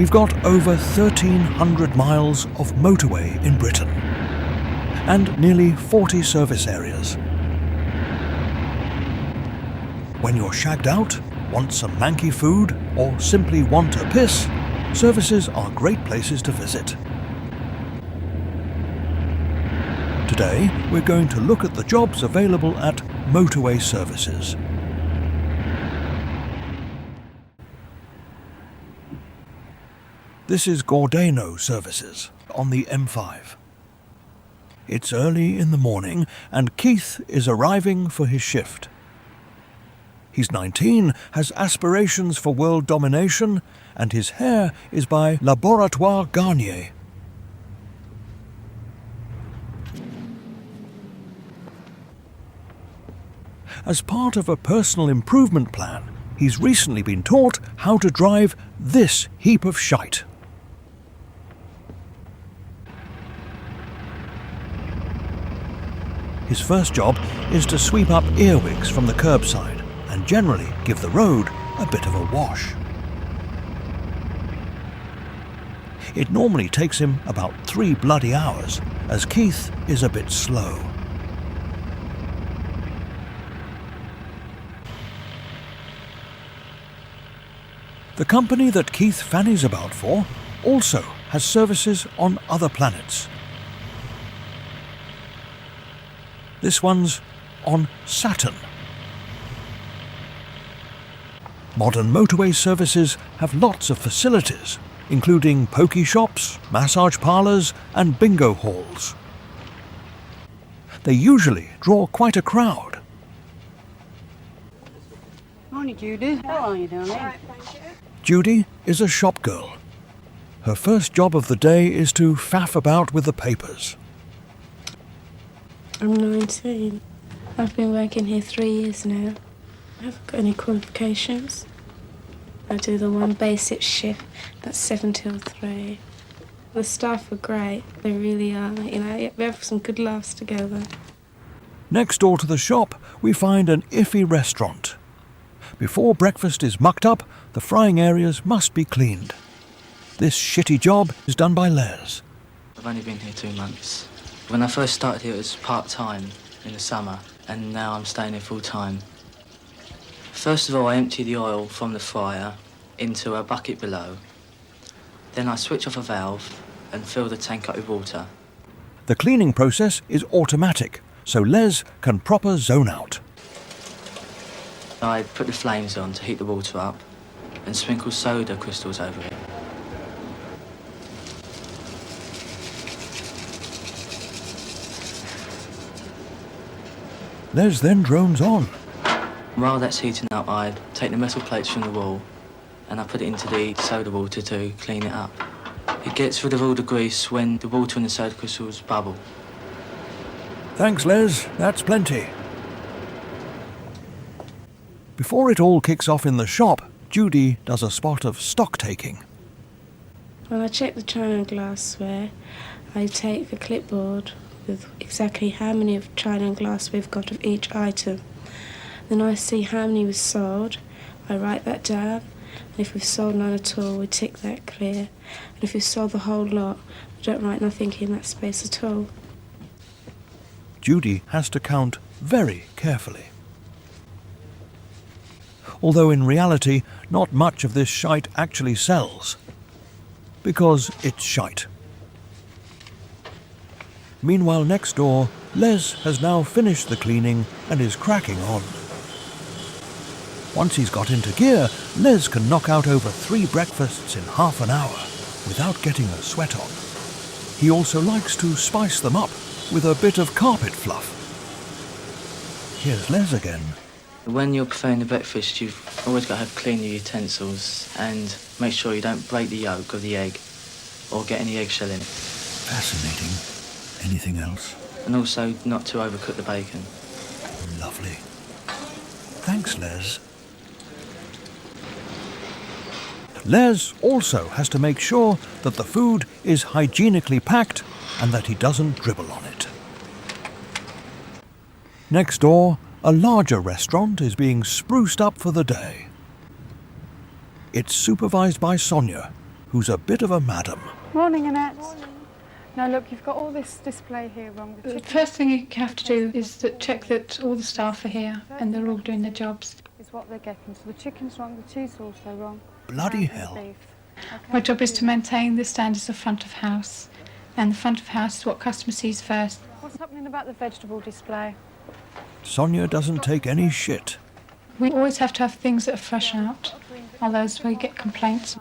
We've got over 1,300 miles of motorway in Britain and nearly 40 service areas. When you're shagged out, want some manky food, or simply want a piss, services are great places to visit. Today, we're going to look at the jobs available at Motorway Services. This is Gordano Services on the M5. It's early in the morning and Keith is arriving for his shift. He's 19, has aspirations for world domination, and his hair is by Laboratoire Garnier. As part of a personal improvement plan, he's recently been taught how to drive this heap of shite. His first job is to sweep up earwigs from the curbside and generally give the road a bit of a wash. It normally takes him about 3 bloody hours, as Keith is a bit slow. The company that Keith fannies about for also has services on other planets. This one's on Saturn. Modern motorway services have lots of facilities, including pokey shops, massage parlours and bingo halls. They usually draw quite a crowd. Morning, Judy. How are you doing? Right, thank you. Judy is a shop girl. Her first job of the day is to faff about with the papers. I'm 19. I've been working here 3 years now. I haven't got any qualifications. I do the one basic shift, that's 7 till 3. The staff are great, they really are. We have some good laughs together. Next door to the shop, we find an iffy restaurant. Before breakfast is mucked up, the frying areas must be cleaned. This shitty job is done by Les. I've only been here 2 months. When I first started here, it was part-time in the summer, and now I'm staying here full-time. First of all, I empty the oil from the fryer into a bucket below. Then I switch off a valve and fill the tank up with water. The cleaning process is automatic, so Les can proper zone out. I put the flames on to heat the water up and sprinkle soda crystals over it. Les then drones on. While that's heating up, I take the metal plates from the wall and I put it into the soda water to clean it up. It gets rid of all the grease when the water and the soda crystals bubble. Thanks, Les. That's plenty. Before it all kicks off in the shop, Judy does a spot of stock taking. When I check the china and glassware, I take a clipboard with exactly how many of china and glass we've got of each item. Then I see how many was sold, I write that down, and if we've sold none at all, we tick that clear. And if we've sold the whole lot, we don't write nothing in that space at all. Judy has to count very carefully. Although in reality, not much of this shite actually sells, because it's shite. Meanwhile, next door, Les has now finished the cleaning and is cracking on. Once he's got into gear, Les can knock out over 3 breakfasts in half an hour without getting a sweat on. He also likes to spice them up with a bit of carpet fluff. Here's Les again. When you're preparing the breakfast, you've always got to have clean your utensils and make sure you don't break the yolk of the egg or get any eggshell in it. Fascinating. Anything else? And also not to overcook the bacon. Lovely. Thanks, Les. Les also has to make sure that the food is hygienically packed and that he doesn't dribble on it. Next door, a larger restaurant is being spruced up for the day. It's supervised by Sonia, who's a bit of a madam. Morning, Annette. Now look, you've got all this display here wrong. The first thing you have to do is to check that all the staff are here and they're all doing their jobs. Is what they're getting. So the chicken's wrong, the cheese is also wrong. Bloody And the hell. beef. Okay. My job is to maintain the standards of front of house, and the front of house is what customer sees first. What's happening about the vegetable display? Sonia doesn't take any shit. We always have to have things that are fresh out, otherwise we get complaints.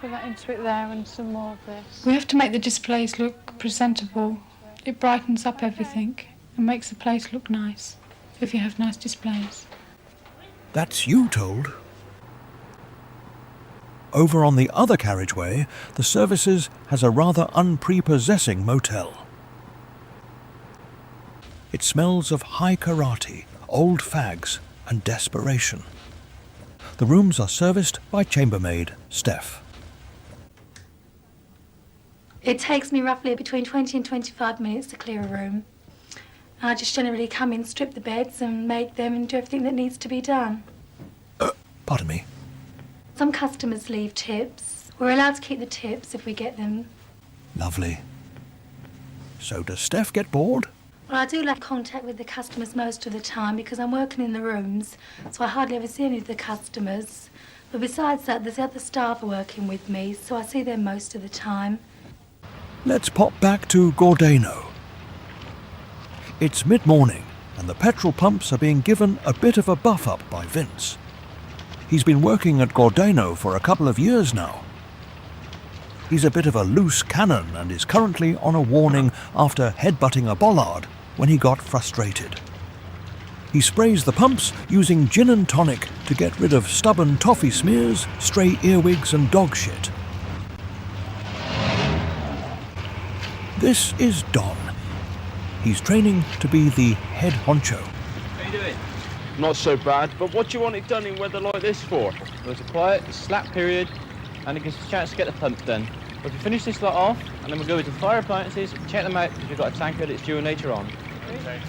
Put that into it there and some more of this. We have to make the displays look presentable. It brightens up everything and makes the place look nice if you have nice displays. That's you told. Over on the other carriageway, the services has a rather unprepossessing motel. It smells of high karate, old fags and desperation. The rooms are serviced by chambermaid Steph. It takes me roughly between 20 and 25 minutes to clear a room. I just generally come in, strip the beds and make them and do everything that needs to be done. Pardon me. Some customers leave tips. We're allowed to keep the tips if we get them. Lovely. So does Steph get bored? Well, I do like contact with the customers most of the time because I'm working in the rooms, so I hardly ever see any of the customers. But besides that, there's other staff working with me, so I see them most of the time. Let's pop back to Gordano. It's mid-morning and the petrol pumps are being given a bit of a buff-up by Vince. He's been working at Gordano for a couple of years now. He's a bit of a loose cannon and is currently on a warning after headbutting a bollard when he got frustrated. He sprays the pumps using gin and tonic to get rid of stubborn toffee smears, stray earwigs and dog shit. This is Don. He's training to be the head honcho. How you doing? Not so bad, but what do you want it done in weather like this for? There's a quiet, slack period, and it gives us a chance to get the pump done. If we finish this lot off, and then we'll go into fire appliances, check them out, because we've got a tanker that's due later on. Okay.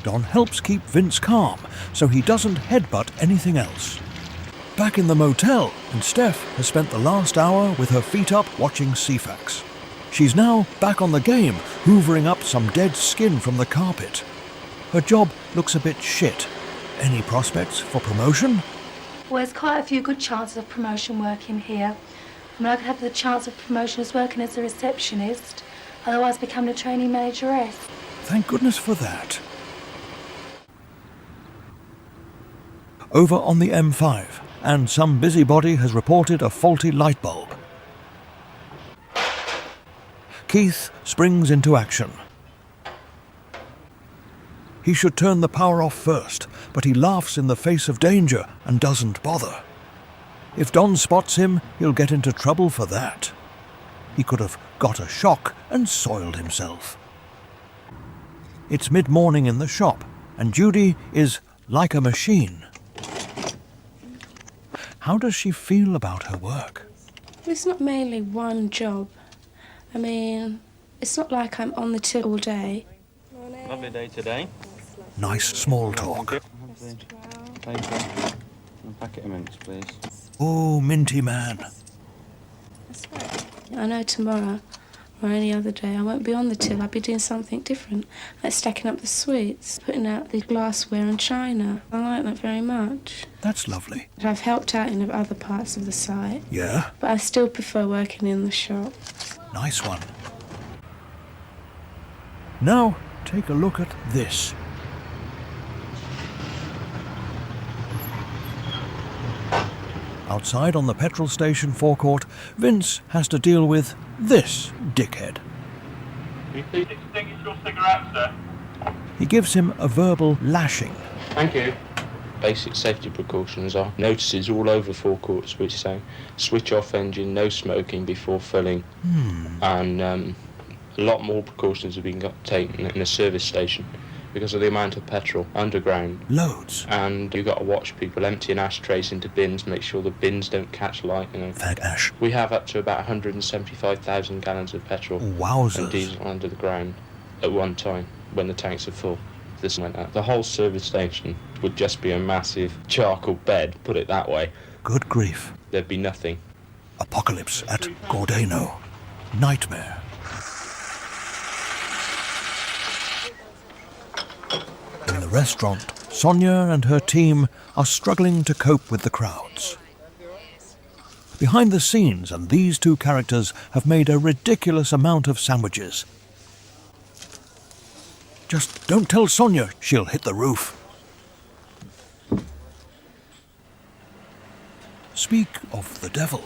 Don helps keep Vince calm, so he doesn't headbutt anything else. Back in the motel, and Steph has spent the last hour with her feet up watching CFAX. She's now back on the game, hoovering up some dead skin from the carpet. Her job looks a bit shit. Any prospects for promotion? Well, there's quite a few good chances of promotion working here. I mean, I could have the chance of promotion as working as a receptionist, otherwise becoming a training manageress. Thank goodness for that. Over on the M5, and some busybody has reported a faulty light bulb. Keith springs into action. He should turn the power off first, but he laughs in the face of danger and doesn't bother. If Don spots him, he'll get into trouble for that. He could have got a shock and soiled himself. It's mid-morning in the shop, and Judy is like a machine. How does she feel about her work? It's not mainly one job. I mean, it's not like I'm on the till all day. Lovely day today. Nice small talk. Paper. And a packet of mints, please. Oh, minty man. I know tomorrow or any other day I won't be on the till. I'll be doing something different, like stacking up the sweets, putting out the glassware and china. I like that very much. That's lovely. I've helped out in other parts of the site. Yeah? But I still prefer working in the shop. Nice one. Now, take a look at this. Outside on the petrol station forecourt, Vince has to deal with this dickhead. Can you please extinguish your cigarette, sir? He gives him a verbal lashing. Thank you. Basic safety precautions are notices all over forecourts which say switch off engine, no smoking before filling, and a lot more precautions have been taken in a service station because of the amount of petrol underground. Loads. And you've got to watch people emptying ashtrays into bins, make sure the bins don't catch light, you know. Fag ash. We have up to about 175,000 gallons of petrol Wowzers. and diesel under the ground at one time when the tanks are full. This went out. The whole service station would just be a massive charcoal bed, put it that way. Good grief. There'd be nothing. Apocalypse at Gordano. Nightmare. In the restaurant, Sonia and her team are struggling to cope with the crowds. Behind the scenes, and these two characters have made a ridiculous amount of sandwiches. Just don't tell Sonia, she'll hit the roof. Speak of the devil.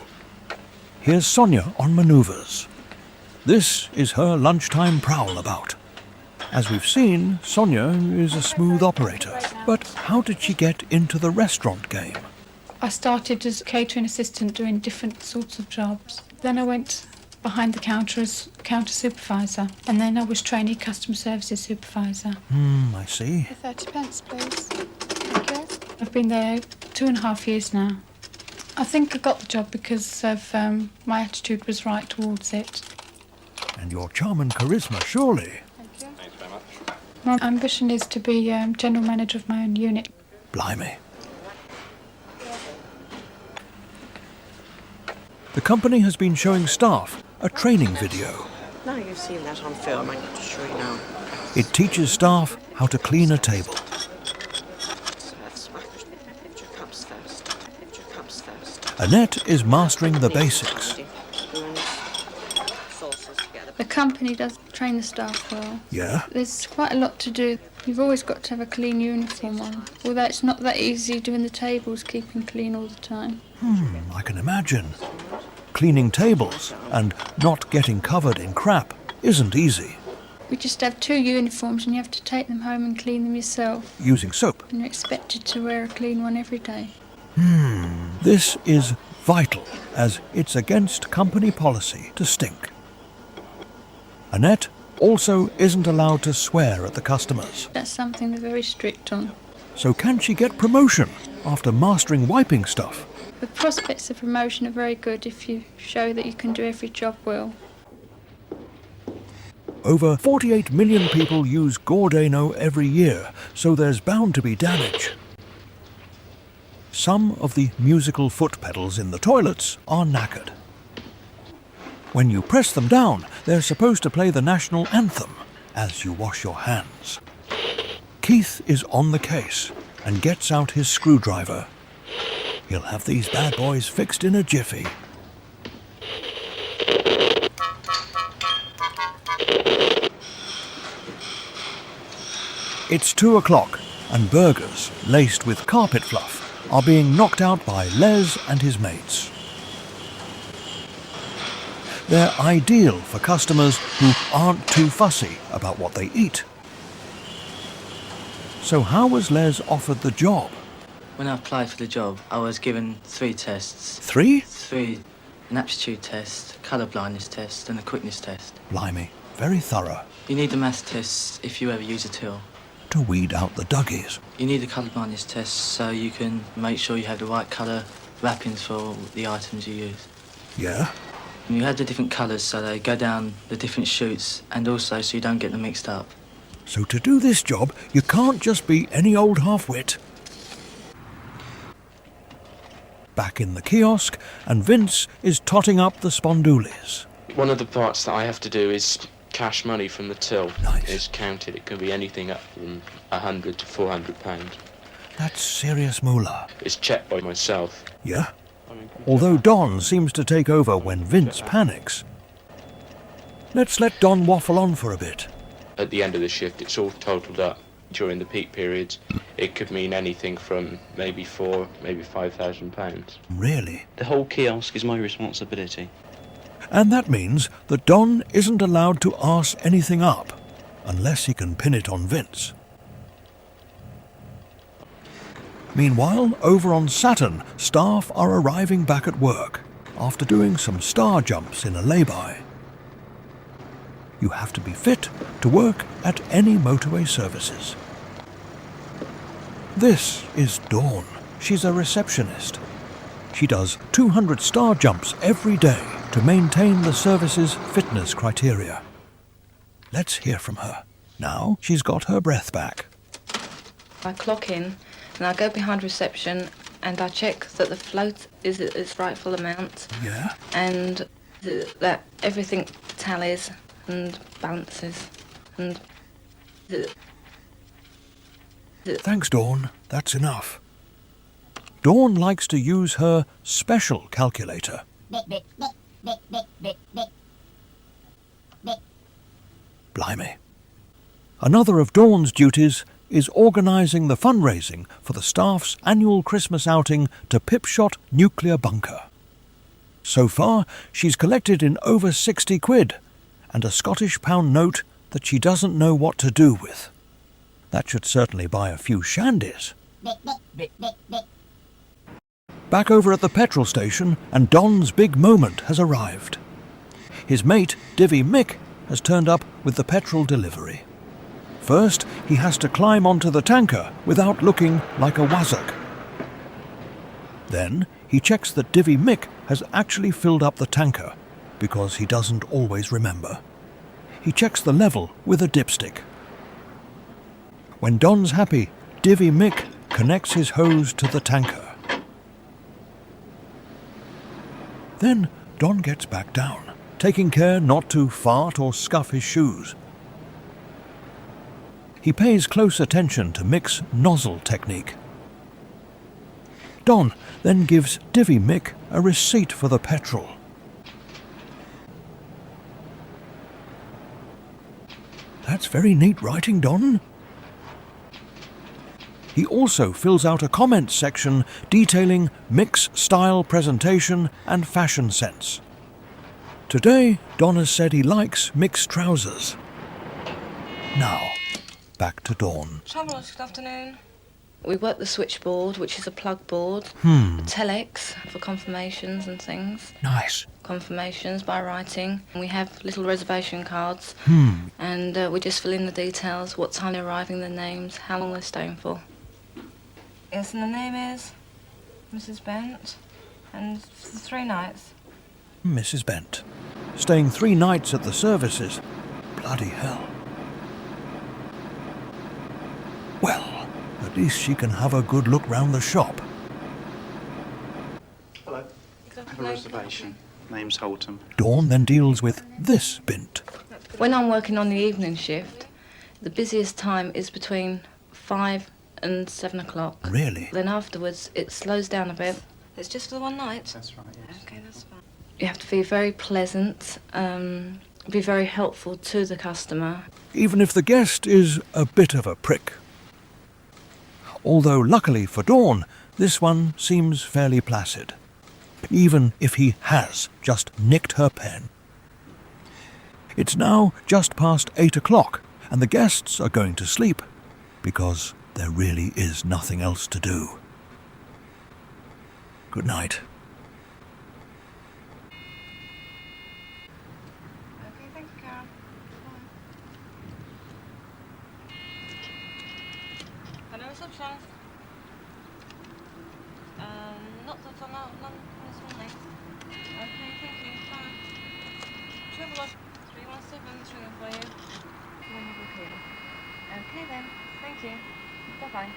Here's Sonia on manoeuvres. This is her lunchtime prowl about. As we've seen, Sonia is a smooth operator. But how did she get into the restaurant game? I started as a catering assistant doing different sorts of jobs. Then I went behind the counter as counter supervisor, and then I was trainee customer services supervisor. I see. 30 pence, please. Thank you. I've been there 2.5 years now. I think I got the job because of my attitude was right towards it. And your charm and charisma, surely. Thank you. Thanks very much. My ambition is to be general manager of my own unit. Blimey. The company has been showing staff a training video. Now you've seen that on film, I'm going to show you now. It teaches staff how to clean a table. Lift your cups first. Lift your cups first. Annette is mastering the basics. The company does train the staff well. Yeah? There's quite a lot to do. You've always got to have a clean uniform on. Although it's not that easy doing the tables, keeping clean all the time. I can imagine. Cleaning tables and not getting covered in crap isn't easy. We just have 2 uniforms and you have to take them home and clean them yourself. Using soap. And you're expected to wear a clean one every day. This is vital, as it's against company policy to stink. Annette also isn't allowed to swear at the customers. That's something they're very strict on. So can she get promotion after mastering wiping stuff? The prospects of promotion are very good if you show that you can do every job well. Over 48 million people use Gordano every year, so there's bound to be damage. Some of the musical foot pedals in the toilets are knackered. When you press them down, they're supposed to play the national anthem as you wash your hands. Keith is on the case and gets out his screwdriver. He'll have these bad boys fixed in a jiffy. It's 2 o'clock and burgers, laced with carpet fluff, are being knocked out by Les and his mates. They're ideal for customers who aren't too fussy about what they eat. So how was Les offered the job? When I applied for the job, I was given 3 tests. 3? 3. An aptitude test, colour blindness test and a quickness test. Blimey, very thorough. You need the maths tests if you ever use a till. To weed out the duggies. You need the colour blindness test so you can make sure you have the right colour wrappings for the items you use. Yeah? And you have the different colours so they go down the different chutes and also so you don't get them mixed up. So to do this job, you can't just be any old half-wit. Back in the kiosk, and Vince is totting up the spondoolies. One of the parts that I have to do is cash money from the till. Nice. It's counted. It can be anything up from 100 to 400 pounds. That's serious moolah. It's checked by myself. Yeah? Although Don seems to take over when Vince panics. Let's let Don waffle on for a bit. At the end of the shift, it's all totaled up. During the peak periods, it could mean anything from maybe £5,000. Really? The whole kiosk is my responsibility. And that means that Don isn't allowed to arse anything up, unless he can pin it on Vince. Meanwhile, over on Saturn, staff are arriving back at work, after doing some star jumps in a lay-by. You have to be fit to work at any motorway services. This is Dawn. She's a receptionist. She does 200 star jumps every day to maintain the service's fitness criteria. Let's hear from her. Now she's got her breath back. I clock in and I go behind reception and I check that the float is its rightful amount. Yeah? And that everything tallies and balances. And Thanks, Dawn. That's enough. Dawn likes to use her special calculator. Blimey. Another of Dawn's duties is organising the fundraising for the staff's annual Christmas outing to Pipshot Nuclear Bunker. So far, she's collected in over 60 quid and a Scottish pound note that she doesn't know what to do with. That should certainly buy a few shandies. Back over at the petrol station, and Don's big moment has arrived. His mate, Divvy Mick, has turned up with the petrol delivery. First, he has to climb onto the tanker without looking like a wazzock. Then, he checks that Divvy Mick has actually filled up the tanker, because he doesn't always remember. He checks the level with a dipstick. When Don's happy, Divvy Mick connects his hose to the tanker. Then Don gets back down, taking care not to fart or scuff his shoes. He pays close attention to Mick's nozzle technique. Don then gives Divvy Mick a receipt for the petrol. That's very neat writing, Don. He also fills out a comments section detailing Mick's style, presentation and fashion sense. Today, Don has said he likes Mick's trousers. Now, back to Dawn. Travellers, good afternoon. We work the switchboard, which is a plug board. Telex for confirmations and things. Nice. Confirmations by writing. We have little reservation cards. And we just fill in the details, what time they're arriving, their names, how long they're staying for. Yes, and the name is Mrs. Bent, and for 3 nights. Mrs. Bent. Staying 3 nights at the services. Bloody hell. Well, at least she can have a good look round the shop. Hello. I have a reservation. Name's Holton. Dawn then deals with this bint. When I'm working on the evening shift, the busiest time is between 5 and 7 o'clock. Really? Then afterwards, it slows down a bit. It's just for the one night? That's right, yes. Okay, that's fine. You have to be very pleasant, be very helpful to the customer. Even if the guest is a bit of a prick. Although luckily for Dawn, this one seems fairly placid. Even if he has just nicked her pen. It's now just past 8 o'clock, and the guests are going to sleep, because there really is nothing else to do. Good night. Okay, thank you, Karen. Hello, reception. Not that I know, none this morning. Okay, thank you. Bye. Traveller 317 is ringing for you. When you book in. Okay then, thank you. Bye-bye.